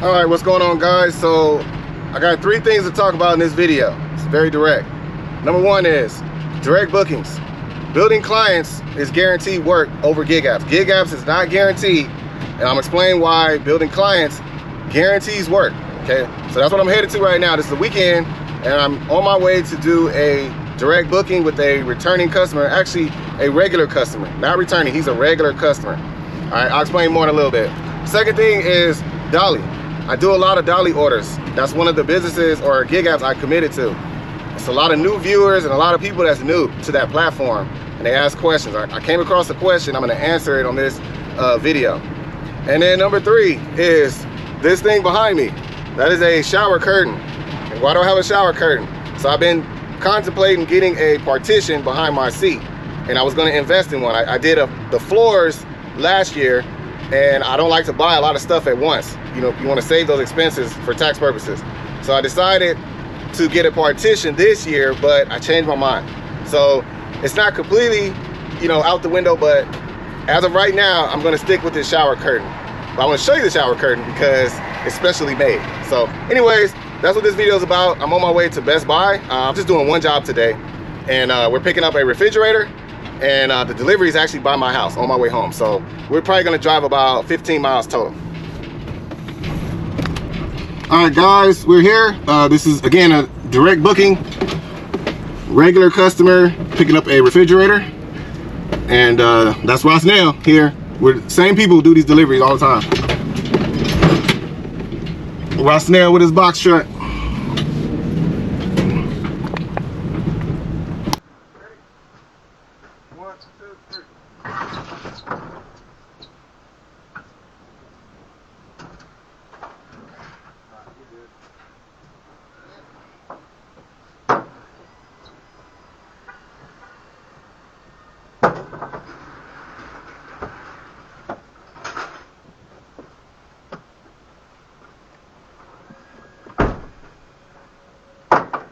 All right, what's going on, guys? So I got 3 things to talk about in this video. It's very direct. Number 1 is direct bookings. Building clients is guaranteed work over gig apps. Gig apps is not guaranteed, and I'm explaining why building clients guarantees work. Okay, so that's what I'm headed to right now. This is the weekend, and I'm on my way to do a direct booking with a returning customer, actually a regular customer, not returning. He's a regular customer. All right, I'll explain more in a little bit. Second thing is Dolly. I do a lot of Dolly orders. That's one of the businesses or gig apps I committed to. It's a lot of new viewers and a lot of people that's new to that platform, and they ask questions. I came across a question, I'm gonna answer it on this video. And then number 3 is this thing behind me. That is a shower curtain. And why do I have a shower curtain? So I've been contemplating getting a partition behind my seat, and I was gonna invest in one. I did the floors last year, and I don't like to buy a lot of stuff at once. You know, you want to save those expenses for tax purposes. So I decided to get a partition this year, but I changed my mind. So it's not completely, you know, out the window, but as of right now, I'm going to stick with this shower curtain. But I want to show you the shower curtain because it's specially made. So anyways, that's what this video is about. I'm on my way to Best Buy. I'm just doing one job today, and we're picking up a refrigerator, and the delivery is actually by my house on my way home. So we're probably going to drive about 15 miles total. All right, guys, we're here. This is, again, a direct booking, regular customer picking up a refrigerator. And that's Ross Nail here. We're the same people who do these deliveries all the time. Ross Nail with his box truck.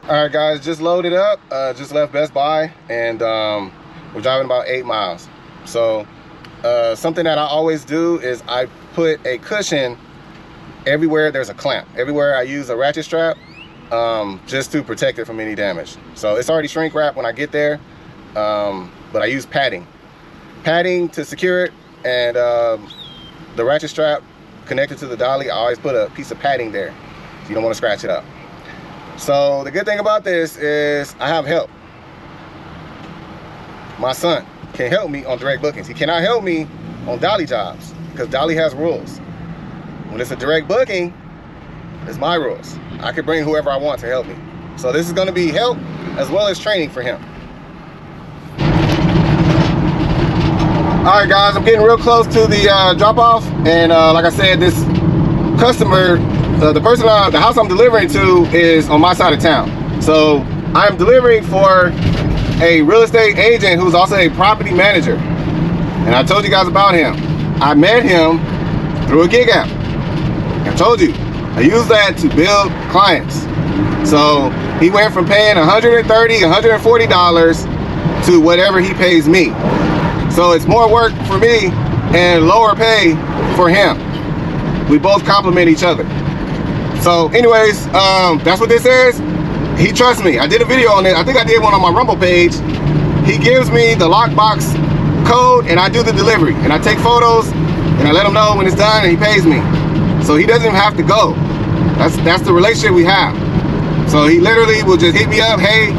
All right, guys, just loaded up, just left Best Buy, and we're driving about 8 miles. So something that I always do is I put a cushion everywhere there's a clamp. Everywhere I use a ratchet strap, just to protect it from any damage. So it's already shrink wrapped when I get there, but I use padding. Padding to secure it, and the ratchet strap connected to the dolly, I always put a piece of padding there, so you don't want to scratch it up. So the good thing about this is I have help. My son can help me on direct bookings. He cannot help me on dolly jobs because dolly has rules. When it's a direct booking, it's my rules. I can bring whoever I want to help me. So this is going to be help as well as training for him. All right, guys, I'm getting real close to the drop-off, and like I said, this customer, the house I'm delivering to is on my side of town. So I'm delivering for a real estate agent who's also a property manager. And I told you guys about him. I met him through a gig app. I told you, I use that to build clients. So he went from paying $130, $140 to whatever he pays me. So it's more work for me and lower pay for him. We both complement each other. So anyways, that's what this is. He trusts me. I did a video on it. I think I did one on my Rumble page. He gives me the lockbox code, and I do the delivery. And I take photos, and I let him know when it's done, and he pays me. So he doesn't even have to go. That's the relationship we have. So he literally will just hit me up. Hey,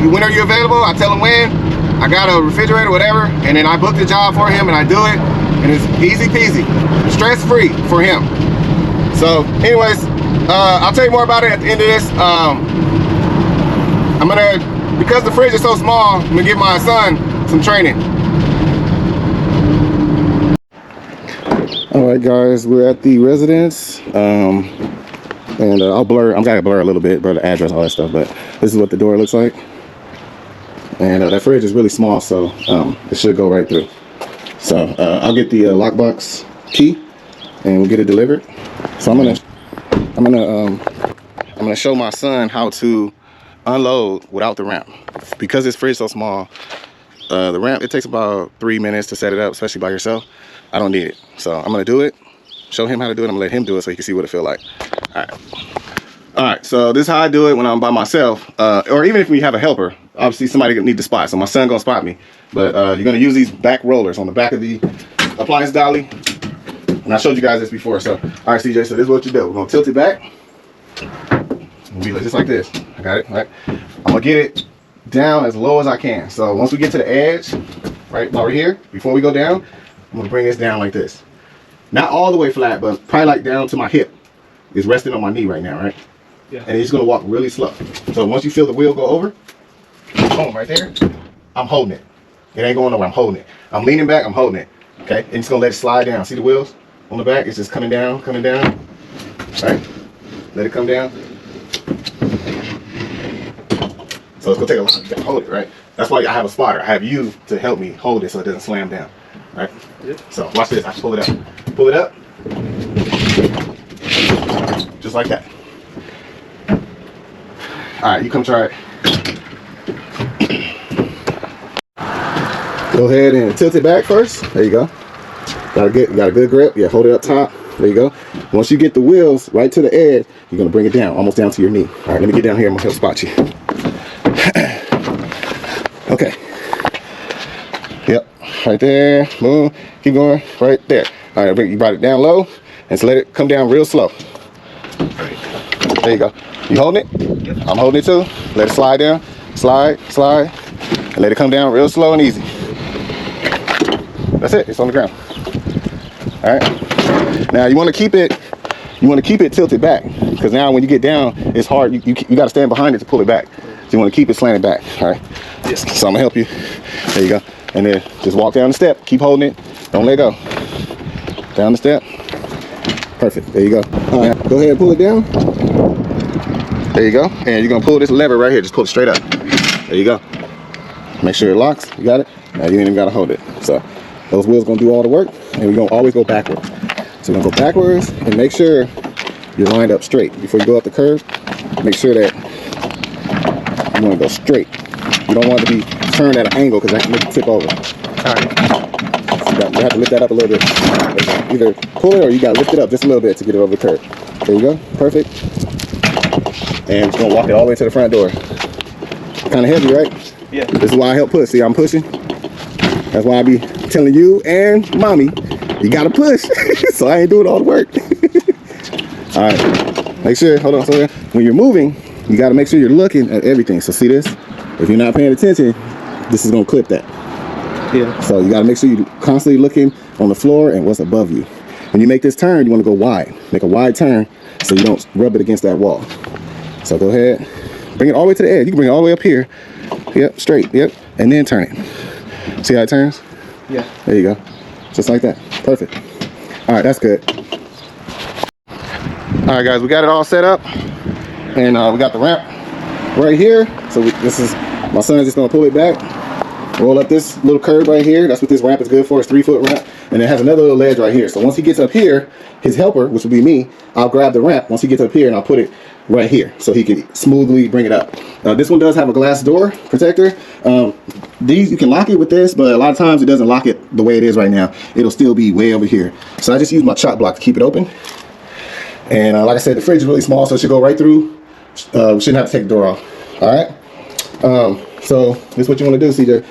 when are you available? I tell him when. I got a refrigerator, whatever, and then I book the job for him, and I do it, and it's easy peasy, stress-free for him. So anyways, I'll tell you more about it at the end of this. I'm gonna, because the fridge is so small, I'm gonna give my son some training. All right, guys, we're at the residence, and I'll blur. I'm gonna blur a little bit, blur the address, all that stuff. But this is what the door looks like, and that fridge is really small, so it should go right through. So I'll get the lockbox key, and we'll get it delivered. So I'm gonna show my son how to unload without the ramp. Because this fridge is so small, the ramp, it takes about 3 minutes to set it up, especially by yourself. I don't need it. So I'm gonna do it, show him how to do it. I'm gonna let him do it so he can see what it feel like. All right, so this is how I do it when I'm by myself, or even if we have a helper. Obviously somebody gonna need to spot, so my son gonna spot me. But you're gonna use these back rollers on the back of the appliance dolly. And I showed you guys this before, so. All right, CJ, so this is what you do. We're gonna tilt it back. It'll be just like this. I got it, right? I'm gonna get it down as low as I can. So once we get to the edge, right over here, before we go down, I'm gonna bring this down like this. Not all the way flat, but probably like down to my hip. It's resting on my knee right now, right? Yeah. And he's gonna walk really slow. So once you feel the wheel go over, boom, right there, I'm holding it. It ain't going nowhere, I'm holding it. I'm leaning back, I'm holding it. Okay, and it's gonna let it slide down. See the wheels on the back? It's just coming down, right? Let it come down. So it's gonna take a lot, you gotta hold it, right? That's why I have a spotter. I have you to help me hold it so it doesn't slam down, right? Yep. So watch this, I pull it up. Pull it up. Just like that. All right, you come try it. Go ahead and tilt it back first. There you go. Got a good grip. Yeah, hold it up top. There you go. Once you get the wheels right to the edge, you're gonna bring it down, almost down to your knee. All right, let me get down here. I'm gonna help spot you. Okay. Yep, right there. Boom. Keep going. Right there. All right, you brought it down low, and so let it come down real slow. There you go. You holding it? Yep. I'm holding it too. Let it slide down. Slide, and let it come down real slow and easy. That's it. It's on the ground. All right. Now you want to keep it tilted back, because now when you get down, it's hard. You got to stand behind it to pull it back. So you want to keep it slanted back. All right. Yes. So I'm gonna help you. There you go. And then just walk down the step. Keep holding it. Don't let go. Down the step. Perfect. There you go. All right. Go ahead and pull it down. There you go. And you're gonna pull this lever right here. Just pull it straight up. There you go. Make sure it locks. You got it. Now you ain't even gotta hold it. So those wheels gonna do all the work, and we're gonna always go backwards. So we're gonna go backwards and make sure you're lined up straight before you go up the curve. Make sure that you want to go straight. You don't want to be turned at an angle, because that can make it tip over. All right. So you have to lift that up a little bit. Either pull it or you got to lift it up just a little bit to get it over the curve. There you go. Perfect. And it's gonna walk it all the way to the front door. Kind of heavy, right? Yeah. This is why I help push. See, I'm pushing. That's why I be telling you and mommy, you gotta push. So I ain't doing all the work. All right. Make sure, hold on. So when you're moving, you gotta make sure you're looking at everything. So see this? If you're not paying attention, this is gonna clip that. Yeah. So you gotta make sure you're constantly looking on the floor and what's above you. When you make this turn, you wanna go wide. Make a wide turn so you don't rub it against that wall. So go ahead, bring it all the way to the edge. You can bring it all the way up here. Yep, straight, yep. And then turn it. See how it turns? Yeah. There you go. Just like that. Perfect. All right, that's good. All right, guys, we got it all set up. And we got the ramp right here. So this is, my son's just gonna pull it back. Roll up this little curve right here. That's what this ramp is good for. It's 3-foot ramp. And it has another little ledge right here. So once he gets up here, his helper, which will be me, I'll grab the ramp once he gets up here and I'll put it right here so he can smoothly bring it up. This one does have a glass door protector. These, you can lock it with this, but a lot of times it doesn't lock it the way it is right now. It'll still be way over here. So I just use my chop block to keep it open. And like I said, the fridge is really small, so it should go right through. We shouldn't have to take the door off. All right. So this is what you want to do, CJ.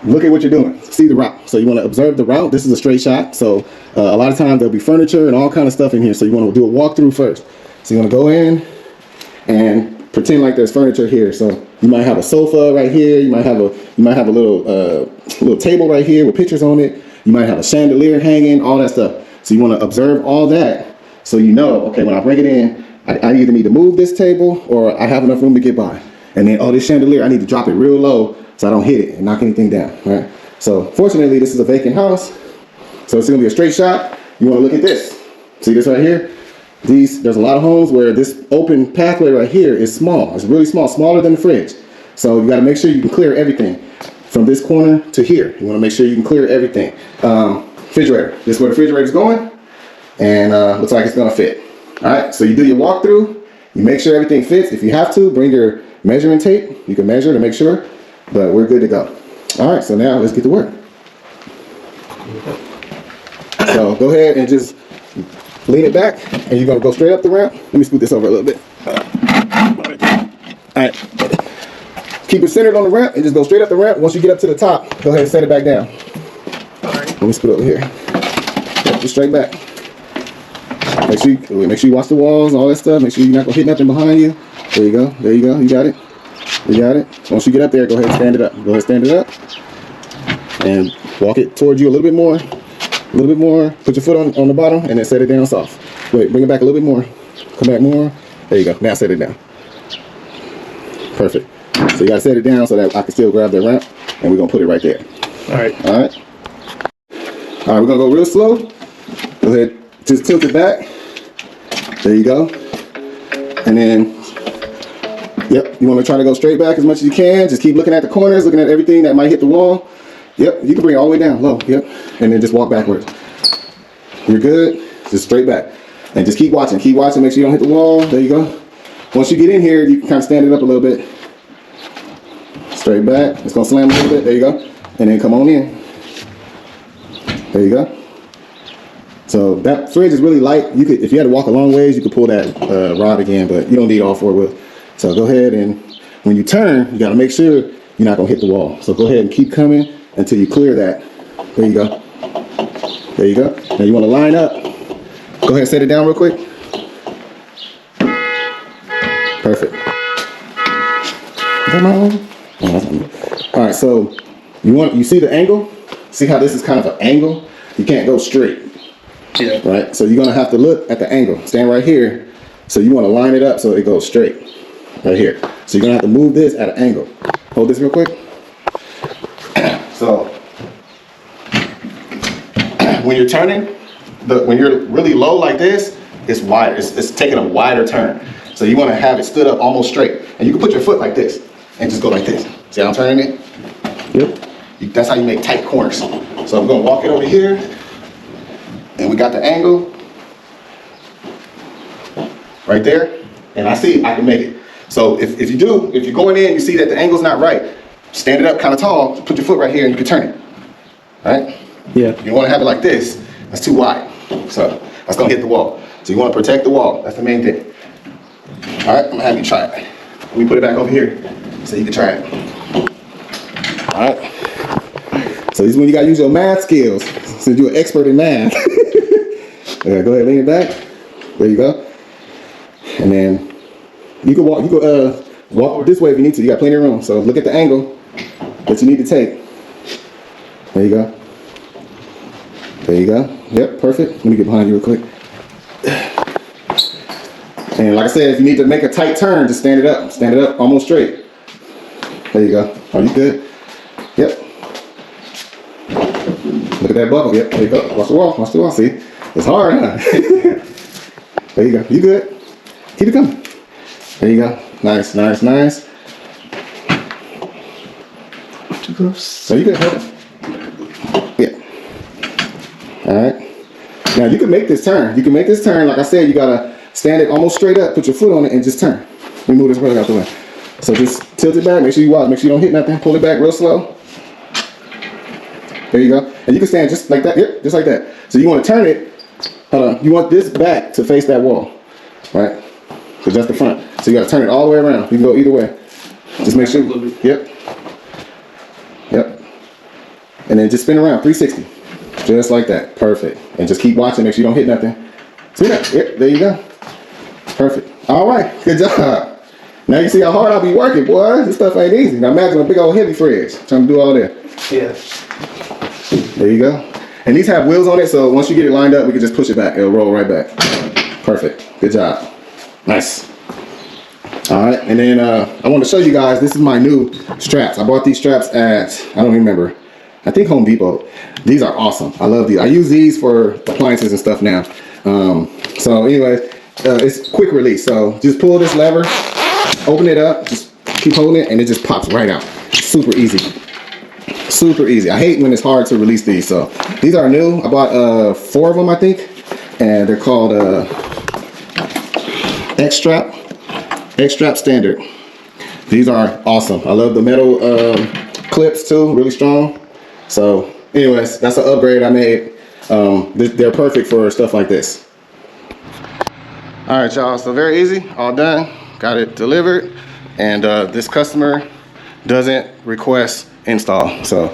Look at what you're doing. See the route. So you want to observe the route. This is a straight shot. So a lot of times there'll be furniture and all kind of stuff in here. So you want to do a walkthrough first. So you want to go in and pretend like there's furniture here. So you might have a sofa right here. You might have a little table right here with pictures on it. You might have a chandelier hanging, all that stuff. So you want to observe all that. So you know, okay, when I bring it in, I either need to move this table or I have enough room to get by. And then, oh, this chandelier, I need to drop it real low so I don't hit it and knock anything down, right? So fortunately, this is a vacant house. So it's gonna be a straight shot. You wanna look at this. See this right here? There's a lot of homes where this open pathway right here is small. It's really small, smaller than the fridge. So you gotta make sure you can clear everything from this corner to here. You wanna make sure you can clear everything. Refrigerator, this is where the refrigerator is going. And looks like it's gonna fit. All right, so you do your walkthrough. You make sure everything fits. If you have to, bring your measuring tape. You can measure to make sure, but we're good to go. All right, so now let's get to work. So go ahead and just lean it back, and you're gonna go straight up the ramp. Let me scoot this over a little bit. All right. Keep it centered on the ramp and just go straight up the ramp. Once you get up to the top, go ahead and set it back down. All right. Let me scoot over here. Yep, just straight back. Make sure you watch the walls and all that stuff. Make sure you're not gonna hit nothing behind you. There you go. There you go. You got it. You got it. Once you get up there, go ahead and stand it up. Go ahead and stand it up. And walk it towards you a little bit more. A little bit more. Put your foot on the bottom and then set it down soft. Wait, bring it back a little bit more. Come back more. There you go. Now set it down. Perfect. So you gotta set it down so that I can still grab the ramp, and we're gonna put it right there. All right. All right. All right, we're gonna go real slow. Go ahead, just tilt it back. There you go. And then, yep, you wanna try to go straight back as much as you can. Just keep looking at the corners, looking at everything that might hit the wall. Yep, you can bring it all the way down, low, yep. And then just walk backwards. You're good, just straight back. And just keep watching, make sure you don't hit the wall. There you go. Once you get in here, you can kind of stand it up a little bit. Straight back, it's gonna slam a little bit, there you go. And then come on in. There you go. So that fridge is really light. You could, if you had to walk a long ways, you could pull that rod again, but you don't need all 4 wheels. So go ahead, and when you turn, you gotta make sure you're not gonna hit the wall. So go ahead and keep coming until you clear that. There you go. There you go. Now you wanna line up. Go ahead and set it down real quick. Perfect. Come on. All right, so you see the angle? See how this is kind of an angle? You can't go straight. Yeah. Right? So you're gonna have to look at the angle. Stand right here. So you wanna line it up so it goes straight. Right here. So you're gonna have to move this at an angle. Hold this real quick. So when you're turning, when you're really low like this, it's wider. It's taking a wider turn. So you wanna have it stood up almost straight. And you can put your foot like this and just go like this. See how I'm turning it? Yep. That's how you make tight corners. So I'm gonna walk it over here, and we got the angle right there, and I see I can make it. So if you're going in, you see that the angle's not right, stand it up kind of tall, put your foot right here, and you can turn it. All right? Yeah. You don't want to have it like this. That's too wide. So that's gonna hit the wall. So you want to protect the wall. That's the main thing. All right, I'm gonna have you try it. Let me put it back over here so you can try it. All right. So this is when you gotta use your math skills. Since you're an expert in math. Okay, go ahead, lean it back. There you go. And then you can walk this way if you need to. You got plenty of room. So look at the angle that you need to take. There you go. There you go. Yep, perfect. Let me get behind you real quick. And like I said, if you need to make a tight turn, just stand it up. Stand it up almost straight. There you go. Are you good? Yep. Look at that buckle. Yep, there you go. Watch the wall. Watch the wall. See? It's hard, huh? There you go. You good? Keep it coming. There you go. Nice, nice, nice. Too close. So you good? Hold it. Yeah. All right. Now you can make this turn. You can make this turn. Like I said, you gotta stand it almost straight up. Put your foot on it and just turn. Let me move this rug out the way. So just tilt it back. Make sure you watch. Make sure you don't hit nothing. Pull it back real slow. There you go. And you can stand just like that. Yep, just like that. So you want to turn it. Hold on. You want this back to face that wall, right? Because that's the front. So you got to turn it all the way around. You can go either way. Just make sure. Yep. Yep. And then just spin around 360. Just like that. Perfect. And just keep watching. Make sure you don't hit nothing. See that? Yep. There you go. Perfect. All right. Good job. Now you see how hard I'll be working, boy. This stuff ain't easy. Now imagine a big old heavy fridge trying to do all that. Yeah. There you go. And these have wheels on it, so once you get it lined up, we can just push it back. It'll roll right back. Perfect. Good job. Nice. All right, and then I want to show you guys, this is my new straps. I bought these straps at, I don't remember, I think Home Depot. These are awesome. I love these. I use these for appliances and stuff now. So anyway, it's quick release. So just pull this lever, open it up, just keep holding it, and it just pops right out. Super easy. Super easy. I hate when it's hard to release these. So these are new. I bought 4 of them, I think, and they're called X-Strap Standard. These are awesome. I love the metal clips too, really strong. So anyways, that's an upgrade I made. They're perfect for stuff like this. All right, y'all, so very easy, all done. Got it delivered, and this customer doesn't request install. So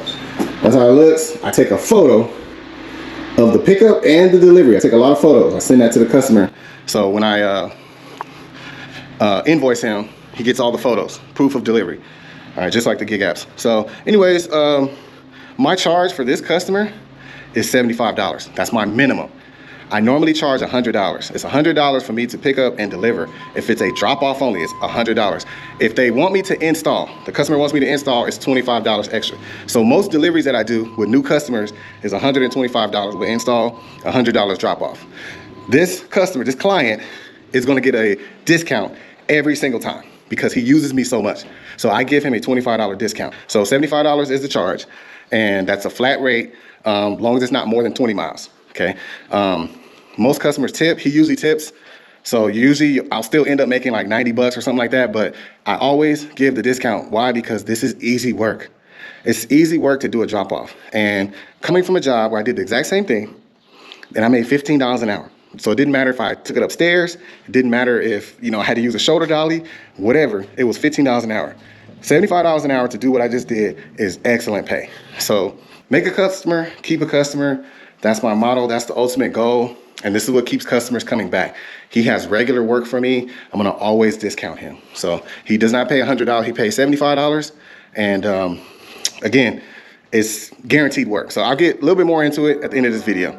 that's how it looks. I take a photo of the pickup and the delivery. I take a lot of photos. I send that to the customer. So when I invoice him, he gets all the photos, proof of delivery. All right, just like the gig apps. So anyways, my charge for this customer is $75. That's my minimum. I normally charge $100. It's $100 for me to pick up and deliver. If it's a drop off only, it's $100. If they want me to install, the customer wants me to install, it's $25 extra. So most deliveries that I do with new customers is $125 with install, $100 drop off. This customer, this client, is gonna get a discount every single time because he uses me so much. So I give him a $25 discount. So $75 is the charge, and that's a flat rate, long as it's not more than 20 miles, okay? Most customers tip, he usually tips. So usually I'll still end up making like 90 bucks or something like that, but I always give the discount. Why? Because this is easy work. It's easy work to do a drop off. And coming from a job where I did the exact same thing, and I made $15 an hour. So it didn't matter if I took it upstairs. It didn't matter if, I had to use a shoulder dolly, whatever. It was $15 an hour. $75 an hour to do what I just did is excellent pay. So make a customer, keep a customer. That's my motto. That's the ultimate goal. And this is what keeps customers coming back. He has regular work for me. I'm gonna always discount him. So he does not pay $100, he pays $75. And again, it's guaranteed work. So I'll get a little bit more into it at the end of this video.